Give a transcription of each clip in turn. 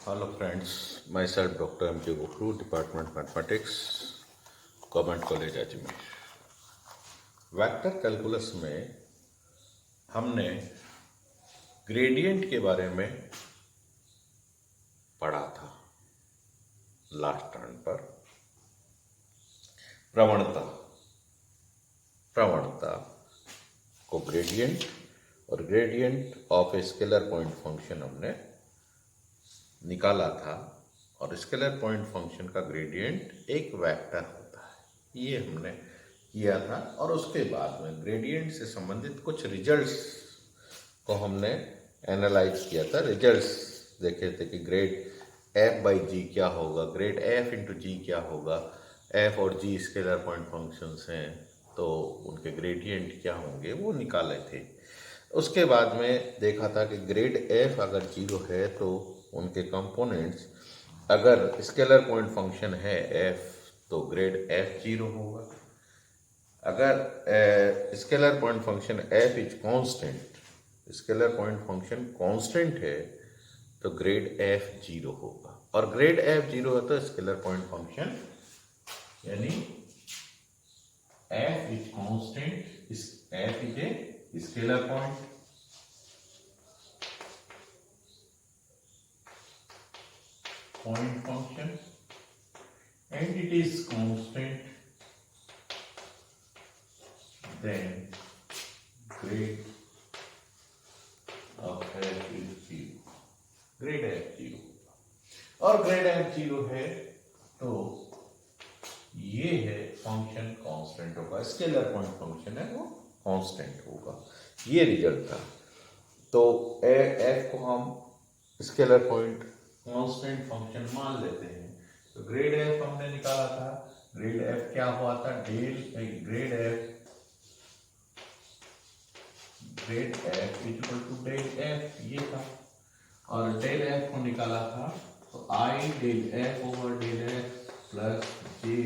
Hello friends, myself Dr. M. K. Gokru, Department Mathematics, Government College Ajmer. Vector calculus में हमने gradient के बारे में पढ़ा था लास्ट टर्न पर। प्रवणता को ग्रेडियंट और gradient of a scalar point function हमने निकाला था, और स्केलर पॉइंट फंक्शन का ग्रेडियंट एक वेक्टर होता है, ये हमने किया था। और उसके बाद में ग्रेडियंट से संबंधित कुछ रिजल्ट्स को हमने एनालाइज किया था। रिजल्ट्स देखे थे कि ग्रेड एफ बाई जी क्या होगा, ग्रेड एफ इंटू जी क्या होगा। एफ और जी स्केलर पॉइंट फंक्शंस हैं, तो उनके ग्रेडियंट क्या होंगे वो निकाले थे। उसके बाद में देखा था कि ग्रेड एफ अगर जीरो है तो उनके कंपोनेंट्स, अगर स्केलर पॉइंट फंक्शन है एफ तो ग्रेड एफ जीरो होगा। अगर scalar point function F is constant, scalar point function constant है तो ग्रेड एफ जीरो होगा। और ग्रेड एफ जीरो है तो स्केलर पॉइंट फंक्शन यानी F is constant, F is a scalar point function and it is constant, then grade of f is 0, grade f 0। और grade f 0 है तो ये है फंक्शन कांस्टेंट होगा, स्केलर पॉइंट फंक्शन है वो कांस्टेंट होगा। ये रिजल्ट था। तो f को हम स्केलर पॉइंट कांस्टेंट फंक्शन मान लेते हैं। तो ग्रेड एफ हमने निकाला था। ग्रेड एफ क्या हुआ था, grad F equal to del F, ये था। और डेल एफ को निकाला था तो I del F over del F plus J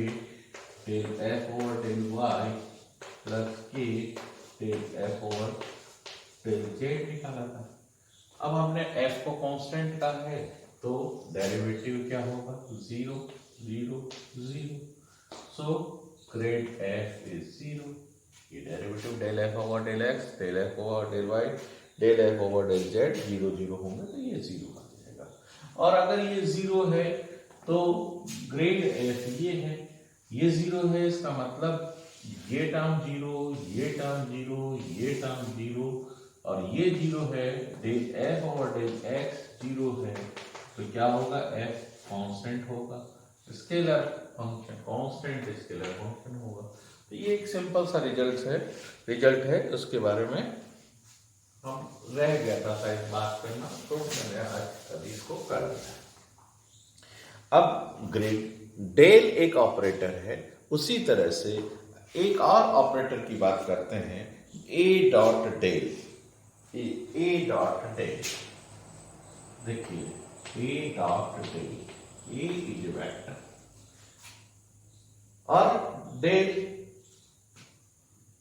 del F over del Y plus K del F over del Z निकाला था। अब हमने एफ को कांस्टेंट का है तो डेरिवेटिव क्या होगा, zero zero zero. So grad F is zero. ये derivative del F over del x, del F over del Y, del F over del Z zero zero होंगे तो ये जीरो आ जाएगा। और अगर ये जीरो है तो ग्रेड एफ ये है, ये जीरो है, इसका मतलब ये टर्म जीरो, ये टर्म जीरो, ये टर्म जीरो, और ये जीरो है। Del F over del x zero है तो क्या होगा, f कांस्टेंट होगा, scalar function constant scalar function होगा। तो ये एक सिंपल सा रिजल्ट है। उसके बारे में हम रह गया था शायद बात करना, तो मैंने आज अभी इसको कर दिया। अब ग्रेड डेल एक ऑपरेटर है, उसी तरह से एक और ऑपरेटर की बात करते हैं, A dot del. A dot del देखिए, A dot del, A is a vector और del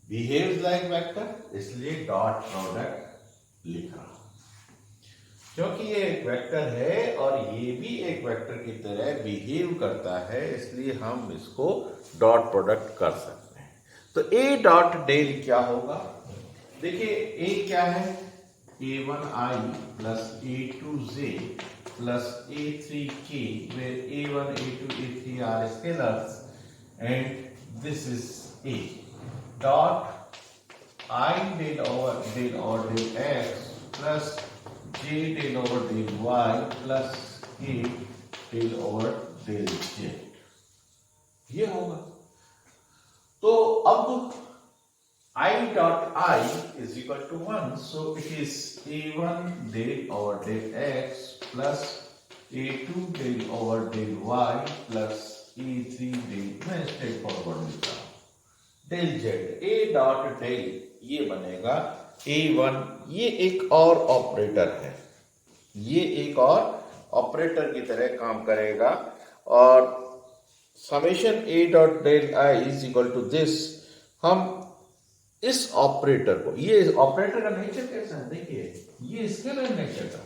behaves like vector, इसलिए डॉट प्रोडक्ट लिख रहा हूं। क्योंकि ये एक वेक्टर है और ये भी एक वेक्टर की तरह बिहेव करता है, इसलिए हम इसको डॉट प्रोडक्ट कर सकते हैं। तो A डॉट डेल क्या होगा, देखिए A क्या है, A1i plus A2j plus A3k, where A1, A2, A3 are scalars, and this is A dot I del over del x plus j del over del y plus k del over del z, ये होगा। तो अब I dot I is equal to 1, so it is A1 del over del x plus A2 del over del y plus A3 del, मैं straight forward लिखता हूं, del z। A dot del ये बनेगा A1, ये एक और operator है, ये एक और ऑपरेटर की तरह काम करेगा। और summation A dot del I is equal to this, हम इस ऑपरेटर को, ये ऑपरेटर का नेचर कैसा है देखिए, ये स्केलर नेचर का।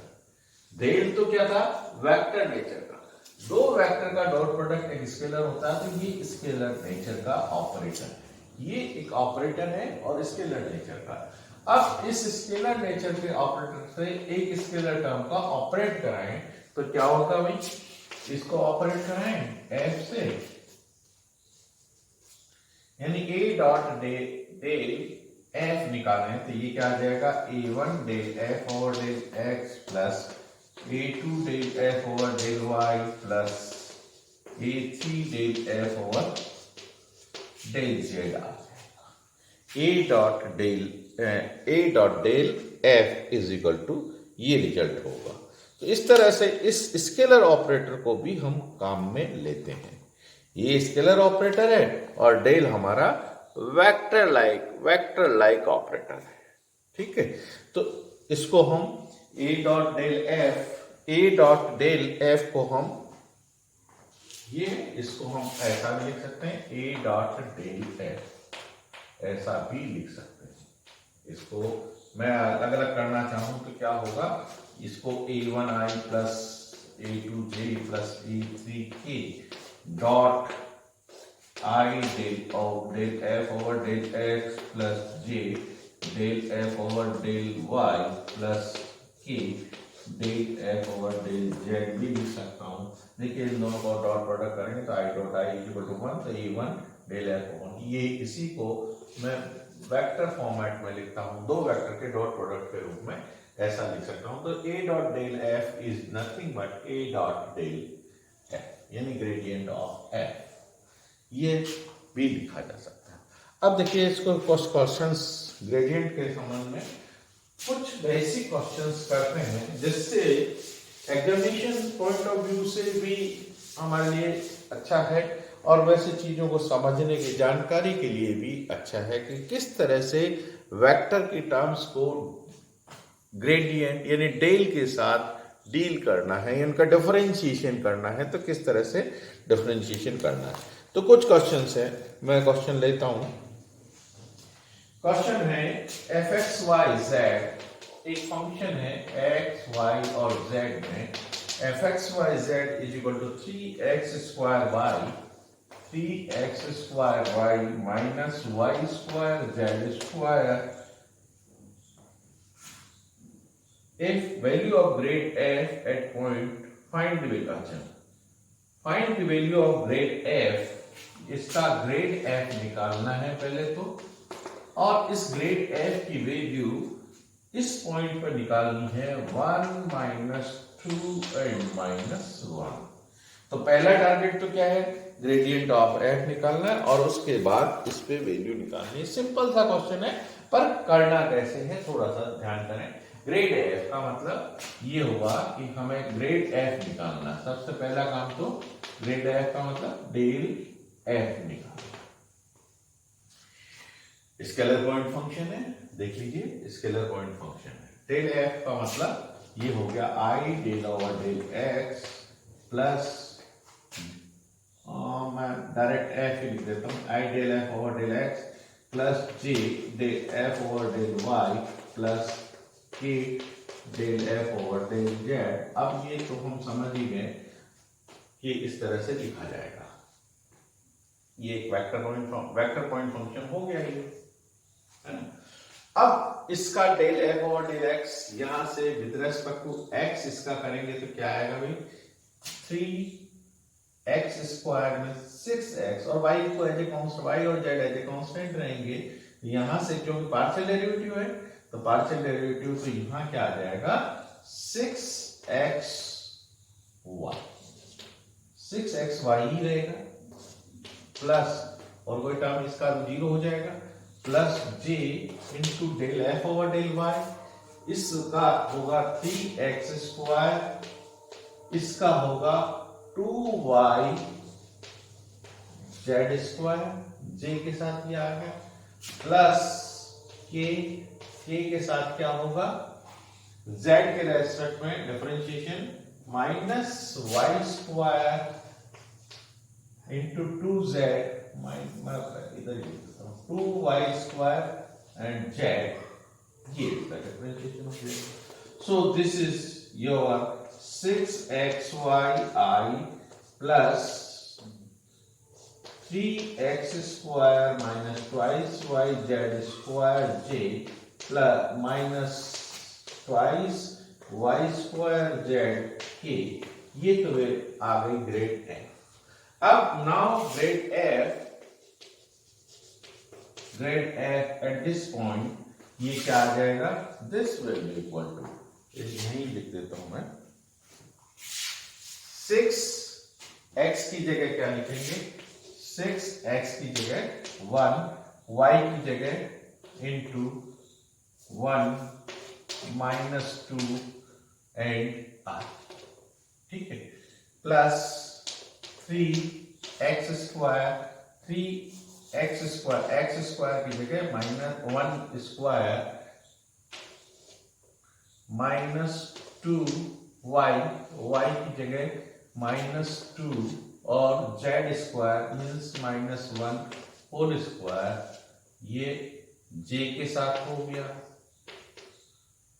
डेल तो क्या था, वेक्टर नेचर का। दो वेक्टर का डॉट प्रोडक्ट एक स्केलर होता है, तो ये स्केलर नेचर का ऑपरेटर, ये एक ऑपरेटर है और स्केलर नेचर का। अब इस स्केलर नेचर के ऑपरेटर से एक स्केलर टर्म का ऑपरेट कराएं तो क्या होगा भाई, इसको ऑपरेट कराएं एफ से, यानी ए डॉट डेल एफ निकालें तो ये क्या आ जाएगा, a1 del F over del x plus a2 del F over del Y plus a3 del F over del Z आ जाएगा। A dot del F is equal to ये रिजल्ट होगा। तो इस तरह से इस स्केलर ऑपरेटर को भी हम काम में लेते हैं। ये स्केलर ऑपरेटर है और डेल हमारा वेक्टर लाइक ऑपरेटर है, ठीक है। तो इसको हम ए डॉट डेल एफ को हम इसको हम ऐसा भी लिख सकते हैं, ए डॉट डेल एफ, ऐसा भी लिख सकते हैं। इसको मैं अलग अलग करना चाहूं तो क्या होगा, इसको a1i plus a2j plus a3k dot I del F over del x plus J del F over del Y plus K del F over del Z भी लिख सकता हूँ। देखिए इन दोनों को डॉट प्रोडक्ट करेंगे तो i dot i equal to 1, तो a1 del F over, ये इसी को मैं वेक्टर फॉर्मेट में लिखता हूँ, दो वेक्टर के डॉट प्रोडक्ट के रूप में ऐसा लिख सकता हूँ। तो A dot del F is nothing but A dot del f, यानी ग्रेडियंट ऑफ एफ, ये भी लिखा जा सकता है। अब देखिए इसको कुछ क्वेश्चंस ग्रेडियंट के संबंध में कुछ बेसिक क्वेश्चंस करते हैं, जिससे एग्जामिनेशन पॉइंट ऑफ व्यू से भी हमारे लिए अच्छा है और वैसे चीजों को समझने की जानकारी के लिए भी अच्छा है कि किस तरह से वेक्टर की टर्म्स को ग्रेडियंट यानी डेल के साथ डील करना है, इनका डिफरेंशिएशन करना है, तो किस तरह से डिफरेंशिएशन करना है। तो कुछ क्वेश्चंस है, मैं क्वेश्चन लेता हूं। क्वेश्चन है एफ एक्स वाई जेड, एक फंक्शन है एक्स वाई और जेड में, f x y z is equal to 3x square y, 3x square y minus y square z square if value of grade f at point find the value, अच्छा find the value of grade f, इसका grade f निकालना है पहले तो, और इस grade f की value इस पॉइंट पर निकालनी है 1 माइनस 2 एंड माइनस 1। तो पहला टारगेट तो क्या है, ग्रेडियंट ऑफ f निकालना है और उसके बाद इस पे वैल्यू निकालनी है। सिंपल सा क्वेश्चन है, पर करना कैसे है थोड़ा सा ध्यान करें। ग्रेड एफ का मतलब ये हुआ कि हमें ग्रेड एफ निकालना, सबसे पहला काम तो ग्रेड एफ का मतलब डेल एफ निकालना। स्केलर पॉइंट फंक्शन है, देख लीजिए स्केलर पॉइंट फंक्शन है। डेल एफ का मतलब ये हो गया I del over del x plus, मैं डायरेक्ट एफ ही लिख देता हूँ, I del F over del x plus J del F over del Y plus K del F over del Z. अब ये तो हम समझ ही गए कि इस तरह से लिखा जाएगा, ये एक वेक्टर पॉइंट फंक्शन हो गया ये, है ना। अब इसका del F over del x यहां से विद रेस्पेक्ट टू एक्स इसका करेंगे तो क्या आएगा भाई, 3x स्क्वायर में 6x और y को एज ए कांस्टेंट, y और z एज ए कांस्टेंट रहेंगे। यहां से क्योंकि पार्शियल डेरिवेटिव है तो पार्शियल डेरिवेटिव तो यहां क्या आ जाएगा 6xy, 6xy ही रहेगा प्लस और कोई टर्म इसका जीरो हो जाएगा plus j into del F over del y, इसका होगा 3x स्क्वायर, इसका होगा 2y जेड स्क्वायर, j के साथ ये आ गया प्लस k के साथ क्या होगा z के रेस्पेक्ट में differentiation minus y square into 2z, इधर ही 2y स्क्वायर एंड z, ये इसका डिफरेंशिएशन हो गया। सो this is your 6xyi plus 3x square minus twice yz square j plus minus twice y square z k, ये तो आ गई ग्रेड एफ। अब now grad f at this point ये क्या आ जाएगा, this will be equal to, यही लिख देता हूं मैं, 6x की जगह क्या लिखेंगे, 6x की जगह 1, y की जगह इंटू 1 माइनस 2 एंड r, ठीक है, plus 3x square, x square की जगह minus 1 square minus 2y, y की जगह माइनस 2 और z square means minus 1 whole square, ये j के साथ हो गया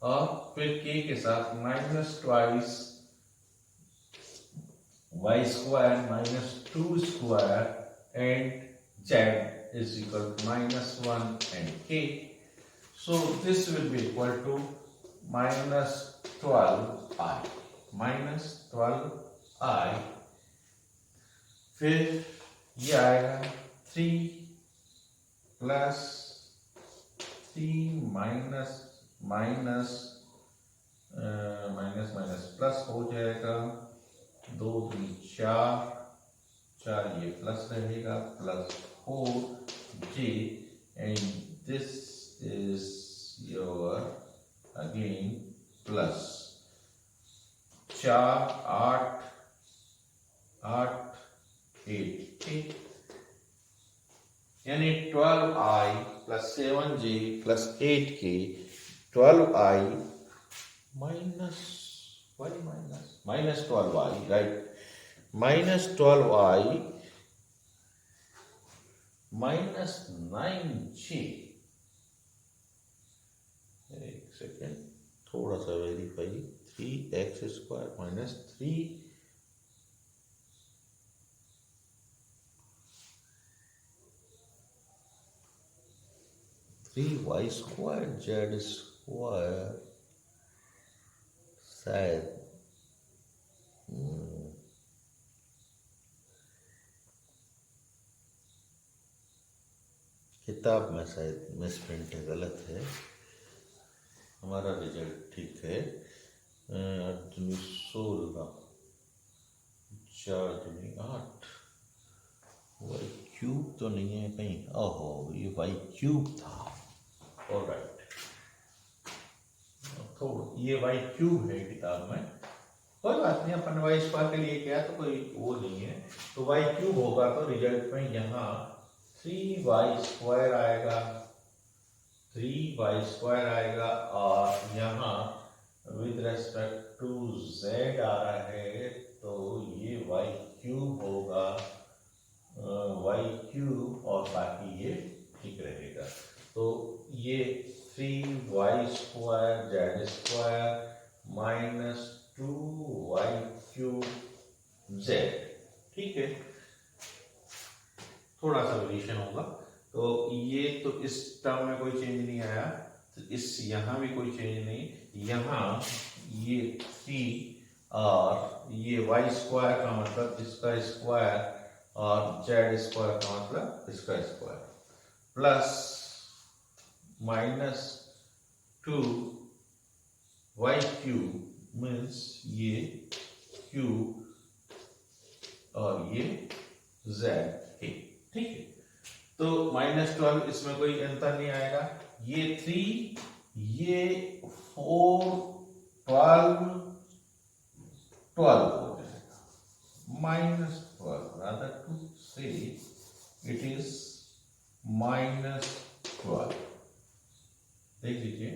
और फिर k के साथ minus twice y square minus 2 square and z is equal to minus 1 and k. So this will be equal to minus 12i, minus 12i, फिर ये आएगा 3 plus 3 minus minus minus minus plus हो जाएगा, 2 3 4, 4 ये plus रहेगा, plus 4j and this is your again plus 4 8 8 8, यानी 12i plus 7j plus 8k, 12i minus minus 12i, right, minus 12i minus 9j, एक second थोड़ा सा verify, 3x square minus 3y square z square, शायद किताब में शायद misprint है, गलत है, हमारा रिजल्ट ठीक है, 16 4 दूनी 8, वाई क्यूब तो नहीं है कहीं, ओहो ये वाई क्यूब था, ऑलराइट, तो ये वाई क्यूब है किताब में, कोई बात नहीं, अपन वाई स्क्वायर के लिए क्या तो कोई वो नहीं है, तो वाई क्यूब होगा तो रिजल्ट में यहाँ 3y स्क्वायर आएगा, 3y स्क्वायर आएगा, और यहाँ विद रेस्पेक्ट टू z आ रहा है तो ये y क्यूब होगा, y क्यूब, और बाकी ये ठीक रहेगा, तो ये 3y square z square minus 2y cube z, ठीक है, थोड़ा सा वेरिएशन होगा, तो ये तो इस टर्म में कोई चेंज नहीं आया, तो इस यहाँ भी कोई चेंज नहीं, यहाँ ये 3 और ये y स्क्वायर का मतलब इसका स्क्वायर और z स्क्वायर का मतलब इसका square, plus minus 2y cube means ये क्यूब और ये z के, ठीक है, तो -12 इसमें कोई अंतर नहीं आएगा, ये 3 ये 4 12 12 हो जाएगा, -12, rather to say it is -12, देख लीजिए,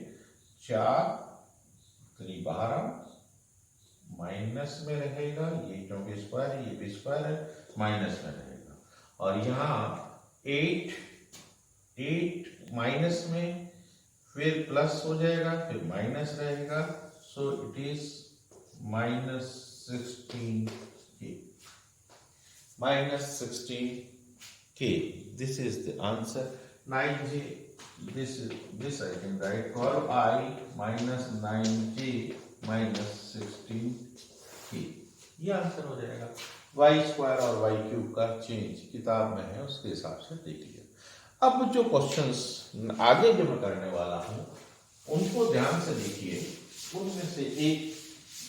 4 3 12 माइनस में रहेगा, ये क्योंकि स्क्वायर है, ये भी स्क्वायर है, माइनस में रहेगा, और यहाँ 8 माइनस में, फिर प्लस हो जाएगा, फिर माइनस रहेगा, so it is minus 16k. Minus 16k. This is the answer. 9j. This I can write curve I minus 9j minus 16k. ये आंसर हो जाएगा। वाई स्क्वायर और वाई क्यूब का चेंज किताब में है, उसके हिसाब से देख लिया। अब जो क्वेश्चंस आगे जो मैं करने वाला हूं उनको ध्यान से देखिए। उनमें से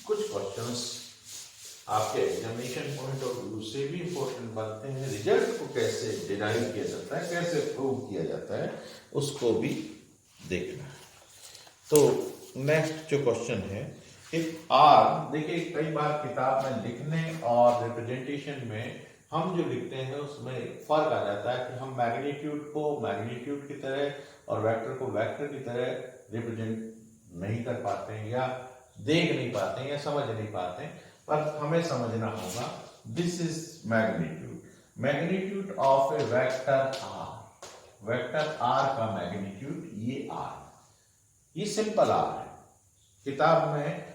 कुछ क्वेश्चंस आपके एग्जामिनेशन पॉइंट ऑफ व्यू से भी इंपॉर्टेंट बनते हैं। रिजल्ट को कैसे डिराइव किया जाता है, कैसे प्रूव किया जाता है, उसको भी देखना है। तो नेक्स्ट जो क्वेश्चन है, इफ आर, देखिए कई बार किताब में लिखने और रिप्रेजेंटेशन में हम जो लिखते हैं उसमें फर्क आ जाता है कि हम मैग्नीट्यूड को मैग्नीट्यूड की तरह और वेक्टर को वेक्टर की तरह रिप्रेजेंट नहीं कर पाते हैं, या देख नहीं पाते हैं, या समझ नहीं पाते हैं। पर हमें समझना होगा, this is magnitude of a vector r. Vector r का मैग्नीट्यूड ये आर, ये सिंपल आर है। किताब में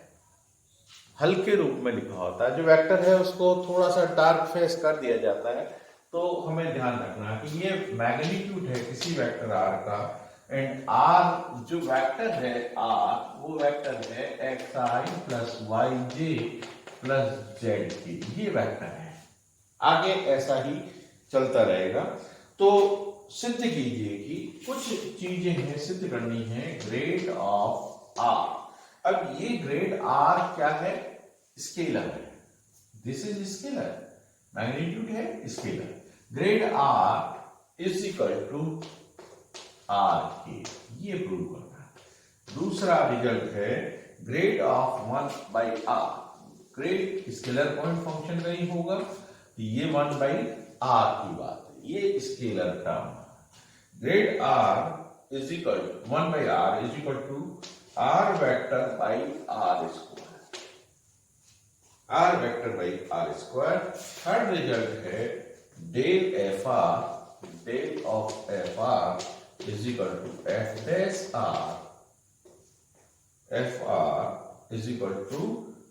हल्के रूप में लिखा होता है, जो वेक्टर है उसको थोड़ा सा डार्क फेस कर दिया जाता है। तो हमें ध्यान रखना है कि ये मैग्नीट्यूड है किसी वेक्टर आर का, एंड आर जो वेक्टर है आर, वो वेक्टर है एक्स आई प्लस वाई जे प्लस जेड के, ये वेक्टर है। आगे ऐसा ही चलता रहेगा। तो सिद्ध कीजिए कि कुछ चीजें हैं सिद्ध करनी है ग्रेड ऑफ आर। अब ये ग्रेड आर क्या है? स्केलर है। दिस इज स्केलर, मैग्नीट्यूड है scalar. Grad are is equal to r के, ये प्रूव करना है। दूसरा रिजल्ट है grad of 1 by r. Grad scalar point function का ही होगा, तो ये 1 बाई आर की बात है, ये scalar term. Grad are is equal 1 by R is equal to R vector by R square, R vector by R square. Third result है del F R, del of F R is equal to F dash R, F R is equal to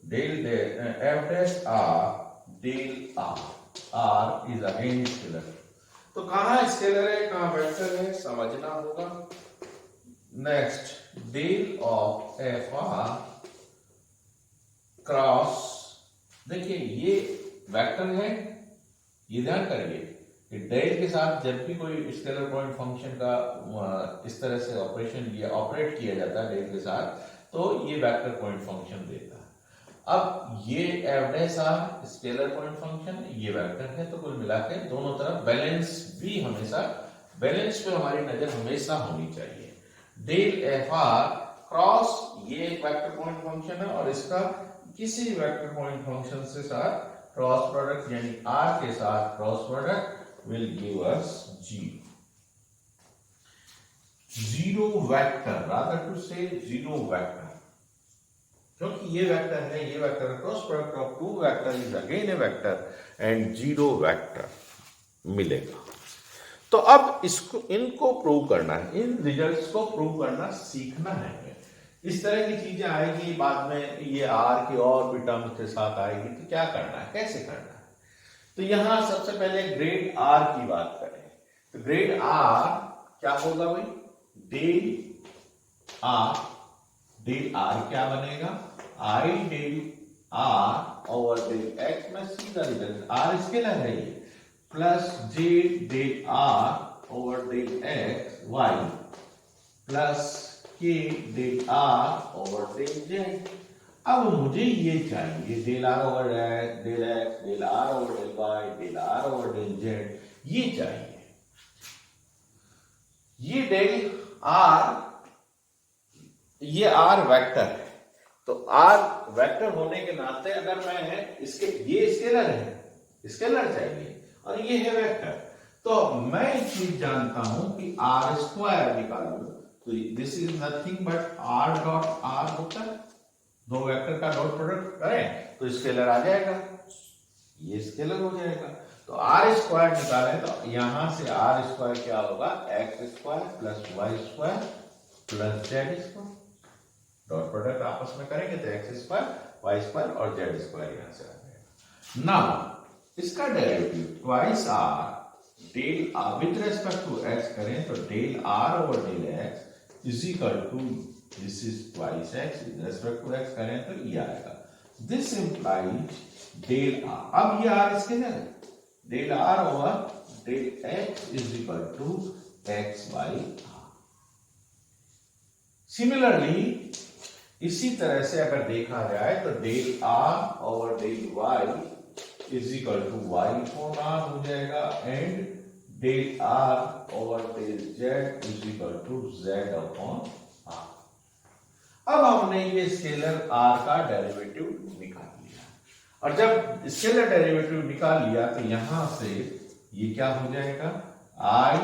del F dash are del R. R is again scalar. तो कहां scalar है कहां vector है समझना होगा। Next, del of F r cross, देखिए ये vector है, ये ध्यान करिए कि डेल के साथ जब भी कोई स्केलर पॉइंट फंक्शन का इस तरह से ऑपरेट किया जाता है डेल के साथ, तो ये वेक्टर पॉइंट फंक्शन देता है। अब ये f dash r scalar point function, ये वेक्टर है, तो कुल मिलाकर दोनों तरफ बैलेंस भी हमेशा, बैलेंस पे हमारी नजर हमेशा होनी चाहिए। डेल एफ आर क्रॉस, ये एक वेक्टर पॉइंट फंक्शन है और इसका किसी वेक्टर पॉइंट फंक्शन से साथ क्रॉस प्रोडक्ट यानी आर के साथ cross product will give us zero vector, rather to say zero vector, क्योंकि ये वेक्टर है, ये vector cross product of two vector is again a vector and zero vector मिलेगा। तो अब इसको, इनको प्रूव करना है, इन रिजल्ट्स को प्रूव करना सीखना है। इस तरह की चीजें आएगी बाद में, ये आर के और भी टर्म के साथ आएगी, तो क्या करना है, कैसे करना है। तो यहां सबसे पहले ग्रेड आर की बात करें, तो ग्रेड आर क्या होगा भाई, डेल आर क्या बनेगा, I del are over del X में सीधा रिजल्ट, आर स्केलर है ये, plus J del are over del X Y plus K del are over del Z. अब मुझे ये चाहिए del are over del x, del are over del Y, del are over del Z, ये चाहिए। ये del R, ये are vector है, तो आर वेक्टर होने के नाते अगर मैं इसके, ये स्केलर है, स्केलर चाहिए, और ये है वेक्टर, तो मैं एक चीज जानता हूं कि आर स्क्वायर निकालूं, तो this is nothing but R dot are होता है, दो वेक्टर का डॉट प्रोडक्ट करें तो स्केलर आ जाएगा, ये स्केलर हो जाएगा। तो आर स्क्वायर निकालें तो यहां से आर स्क्वायर क्या होगा, x square plus y square plus z square, dot product आपस में करेंगे तो एक्स स्क्वायर वाई स्क्वायर और जेड स्क्वायर यहां से आ गया। नाउ इसका derivative twice r del r with respect to x करें तो del are over del x is equal to this is twice x with respect to x करें तो ये आएगा। दिस इंप्लाइज डेल आर, अब ये आर इसके है, del are over del x is equal to x by r. Similarly इसी तरह से अगर देखा जाए तो del are over del Y is equal to Y upon r हो जाएगा and del are over del Z is equal to z upon r. अब हमने ये स्केलर आर का डेरिवेटिव निकाल लिया और जब स्केलर डेरिवेटिव निकाल लिया तो यहां से ये क्या हो जाएगा, आई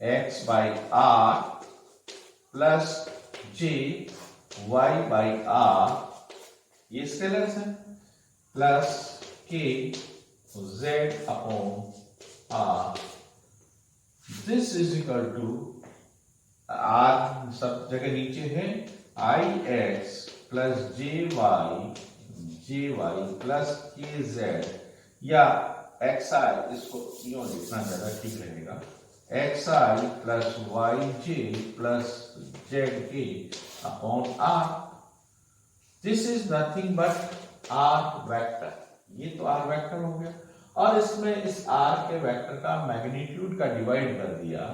X by R plus J Y by R, ये स्केलर्स है, plus K Z upon R. This is equal to R सब जगह नीचे है, I X plus J Y plus K Z, या एक्स आई, इसको यूं लिखना ज्यादा ठीक रहेगा, एक्स आई प्लस वाई जे प्लस जेड के upon R. This is nothing but R vector, ये तो आर वेक्टर हो गया और इसमें इस आर के वेक्टर का मैग्नीट्यूड का डिवाइड कर दिया।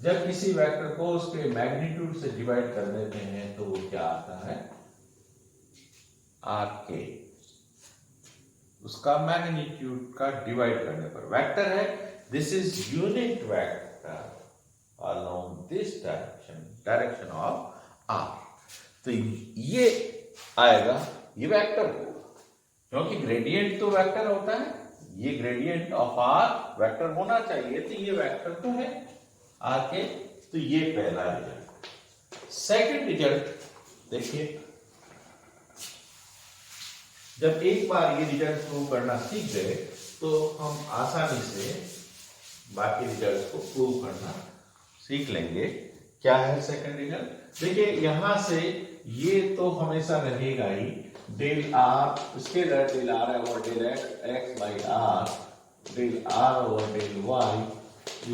जब किसी वेक्टर को उसके मैग्नीट्यूड से डिवाइड कर देते हैं तो वो क्या आता है, आर के, उसका मैग्नीट्यूड का डिवाइड करने पर वेक्टर है। This is unit vector along this direction of r. तो ये आएगा, ये वेक्टर होगा क्योंकि ग्रेडियंट तो वेक्टर होता है, ये ग्रेडियंट ऑफ आर वेक्टर होना चाहिए, तो ये वेक्टर तो है आर के। तो ये पहला रिजल्ट। सेकंड रिजल्ट देखिए, जब एक बार ये रिजल्ट प्रूव करना सीख गए तो हम आसानी से बाकी रिजल्ट को प्रूव करना सीख लेंगे। क्या है सेकंड रिजल्ट, देखिए यहां से ये तो हमेशा रहेगा ही, del R scalar del are over del X by R, del are over del Y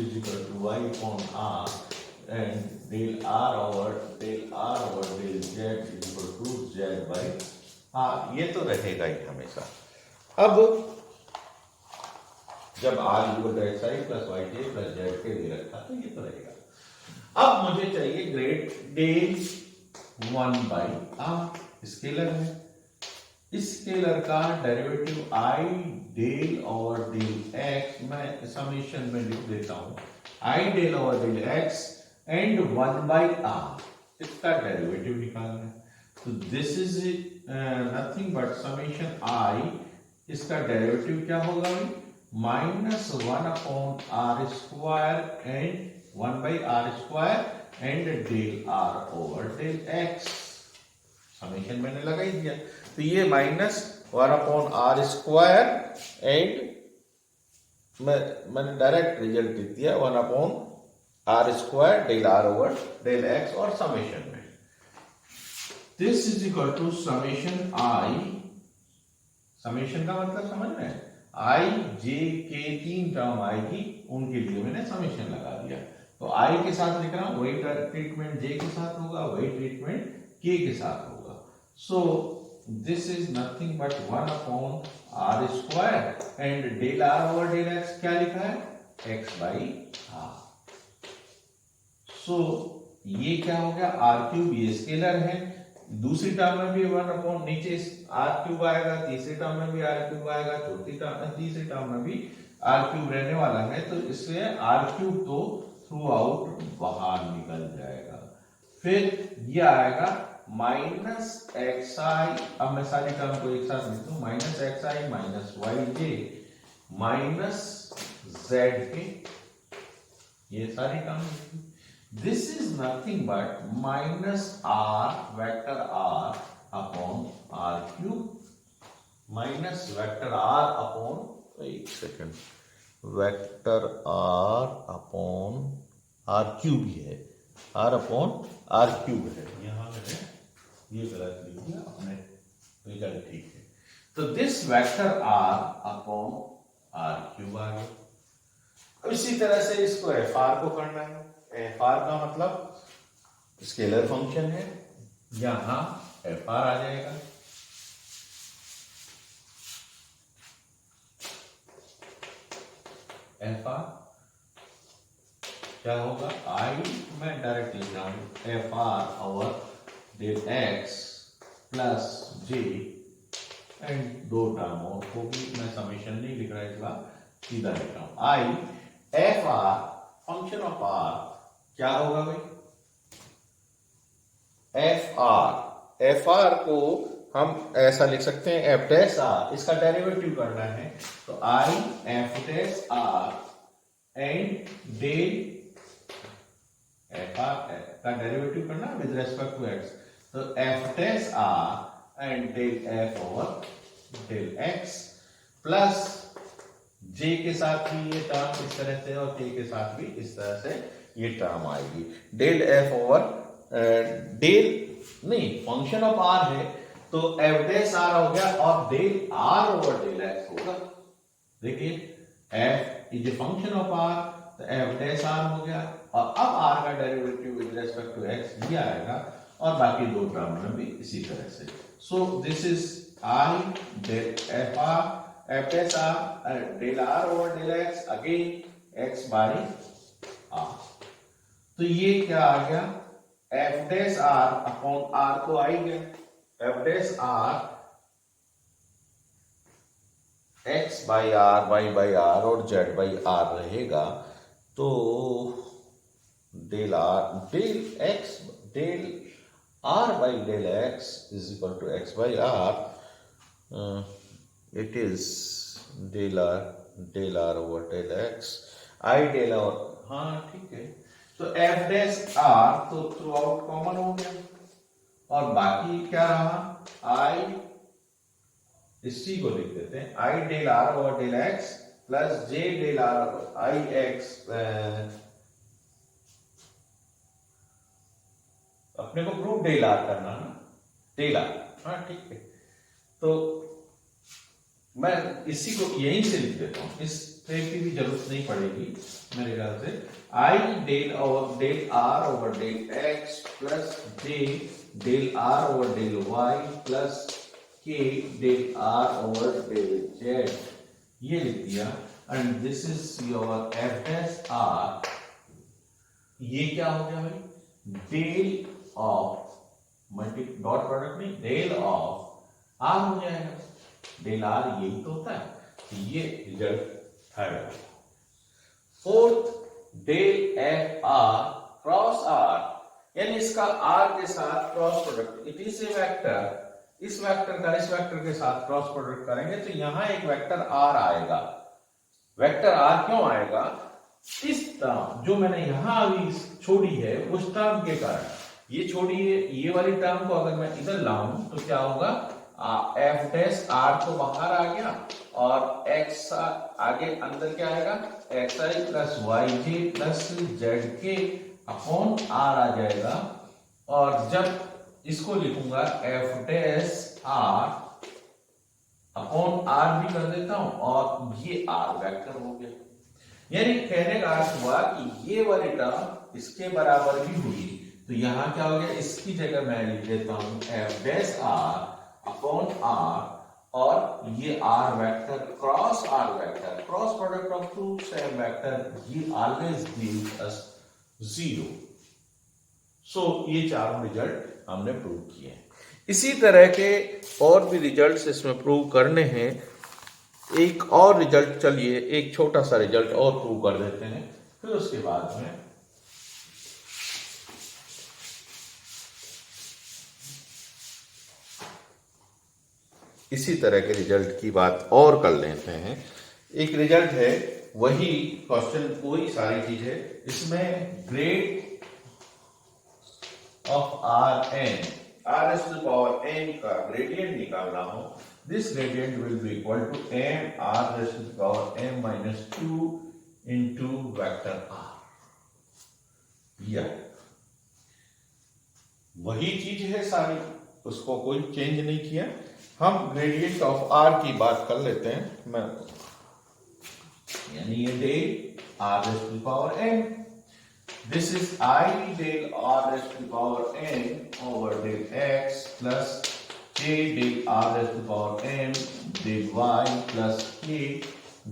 is equal to Y upon R and del are over del Z is equal to Z by R, ये तो रहेगा ही हमेशा। अब जब R equal to X I plus Y J plus Z K दे रखा तो ये तो रहेगा। अब मुझे चाहिए grad del 1 by R, scalar है, स्केलर का derivative I del over del X, मैं समेशन में लिख देता हूं, I del over del X and 1 by R, इसका डेरिवेटिव निकालना है। तो this is nothing but summation I, इसका डेरिवेटिव क्या होगा, minus 1 upon are square and 1 by R square and del are over del X, summation मैंने लगा ही दिया। तो ये minus 1 upon are square and मैंने डायरेक्ट रिजल्ट लिख दिया 1 upon are square del are over del x और समेशन में this is equal to summation i, summation का मतलब समझ रहे हैं, आई जे के तीन टर्म आएगी, उनके लिए मैंने समेशन लगा दिया। तो आई के साथ लिख रहा हूं, वही ट्रीटमेंट जे के साथ होगा, वही ट्रीटमेंट के के साथ होगा। So this is nothing but 1 upon are square and del are over del x क्या लिखा है, एक्स बाई आर। सो ये क्या हो गया, आर क्यूब, ये स्केलर है, दूसरी टर्म में भी 1 अपॉन नीचे आर क्यूब आएगा, तीसरी टर्म में भी आर क्यूब आएगा, तीसरी टर्म में भी आर क्यूब रहने वाला है, तो इसलिए आर क्यूब तो थ्रू आउट बाहर निकल जाएगा। फिर ये आएगा माइनस एक्स आई, अब मैं सारी टर्म को एक साथ लिख दूं, minus X I minus Y J minus Z K, ये सारी term. This is nothing but minus R vector R upon R cube, minus vector R upon, एक second, vector R upon R cube ही है, R upon R cube है, यहां मैंने ये गलत लिख दिया, अपने रिजल्ट ठीक है। तो this vector R upon R cube आ गया। अब इसी तरह से इसको एफ आर को करना है। एफ आर का मतलब स्केलर फंक्शन है, यहां एफ आर आ जाएगा। एफ आर क्या होगा, आई मैं डायरेक्ट लिख रहा हूं f r over del x plus j, and दो टर्म और को भी मैं समेशन नहीं लिख रहा, इस बार सीधा लिख रहा हूं। I f r function of r क्या होगा भाई, एफ आर को हम ऐसा लिख सकते हैं एफ डैश आर, इसका डेरिवेटिव करना है तो I F dash R and del F R का डेरिवेटिव करना विद रेस्पेक्ट टू एक्स, तो F dash R and del F over del x plus J के साथ भी ये टर्म इस तरह से और के साथ भी इस तरह से ये टर्म आएगी। डेल एफ ओवर डेल नहीं फंक्शन ऑफ आर है तो एफ डैश आर हो गया और del are over del x होगा। देखिए f is a function of r तो एफ डैश आर हो गया और अब आर का derivative with respect to x ये आएगा और बाकी दो टर्म में भी इसी तरह से। So this is I del F r f dash are del are over del x again x by r. तो ये क्या आ गया, f dash r upon r तो आ ही गया, f dash r x by r y by r और जेड बाई आर रहेगा। तो del r del x del are by del x is equal to x by r, it is del are over del x i del r, हाँ ठीक है। तो F dash r तो throughout common हो गया और बाकी क्या रहा, आई इसी को लिख देते हैं I del are over del x plus J del R I X, अपने को प्रूफ डेल आर करना ना, डेल आर, हाँ ठीक है। तो मैं इसी को यहीं से लिख देता हूं, इस टाइप की भी जरूरत नहीं पड़ेगी मेरे ख्याल से। I del are over del x plus J del are over del Y plus K del are over del Z, ये लिख दिया। And this is your F dash R, ये क्या हो गया भाई, del of multi dot product नहीं del of R हो जाएगा, डेल आर यही तो होता है, तो ये रिजल्ट है। Fourth del F r cross r, यानी इसका आर के साथ cross product, it is a vector, इस वेक्टर का इस वेक्टर के साथ क्रॉस प्रोडक्ट करेंगे तो यहां एक वेक्टर आर आएगा। वेक्टर आर क्यों आएगा, इस टर्म जो मैंने यहां अभी छोड़ी है उस टर्म के कारण, ये छोड़ी है, ये वाली टर्म को अगर मैं इधर लाऊं तो क्या होगा, एफ डैश आर तो बाहर आ गया और एक्स आगे अंदर क्या आएगा, एक्स आई प्लस वाई जे प्लस जेड के अपॉन आर आ जाएगा। और जब इसको लिखूंगा f dash r upon r भी कर देता हूं और ये आर वेक्टर हो गया, यानी कहने का अर्थ हुआ कि ये वाली टर्म इसके बराबर भी हुई, तो यहां क्या हो गया, इसकी जगह मैं लिख देता हूं f dash r upon r और ये are vector cross r vector, cross product of two same vector ये ऑलवेज गिव्स अस जीरो। सो ये चारों रिजल्ट हमने प्रूव किए हैं। इसी तरह के और भी रिजल्ट्स इसमें प्रूव करने हैं। एक और रिजल्ट, चलिए एक छोटा सा रिजल्ट और प्रूव कर देते हैं, फिर उसके बाद में इसी तरह के रिजल्ट की बात और कर लेते हैं। एक रिजल्ट है, वही क्वेश्चन वही सारी चीज है, इसमें grade of r n, r s to power n का ग्रेडियंट निकालना हो, this gradient will be equal to m r s to power m minus 2 into vector r. या वही चीज है सारी, उसको कोई चेंज नहीं किया, हम ग्रेडियंट ऑफ आर की बात कर लेते हैं। मैं यानी ये del R raise to power N, this is I del R raise to power N over del x plus J del R raise to power N del Y plus K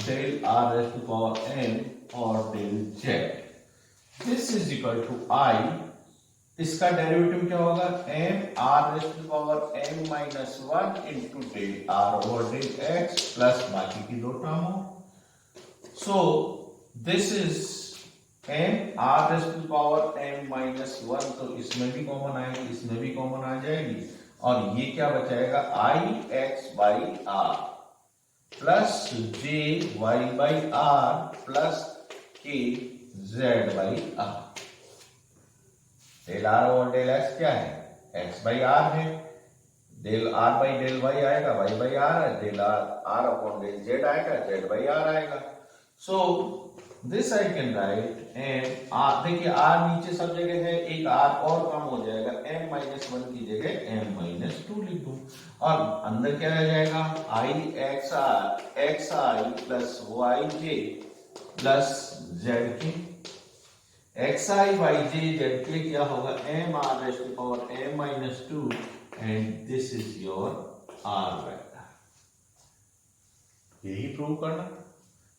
del R raise to power N और del Z. This is equal to I, इसका derivative क्या होगा, M R raise to power N minus one into del are over del x plus बाकी की दो term हो। So this is m are raise to power N minus one, तो इसमें भी कॉमन आएगी, इसमें भी कॉमन आ जाएगी, और ये क्या बचाएगा, I X by R plus J Y by R plus K Z by R. Del R और डेल एक्स क्या है, एक्स बाई आर है, del are by del Y आएगा, वाई बाई आर है, del R upon del Z आएगा, Z by R आएगा। So this I can write M R, देखिए R नीचे सब जगह है, एक आर और कम हो जाएगा, एम माइनस वन की जगह एम माइनस टू लिख दूं, और अंदर क्या रह जाएगा, आई x I plus Y J plus Z k, x i y j z k क्या होगा, M R raise to power m minus two, and this is your r vector. यही प्रूव करना।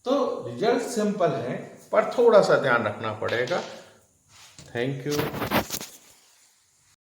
तो रिजल्ट सिंपल है, पर थोड़ा सा ध्यान रखना पड़ेगा। Thank you.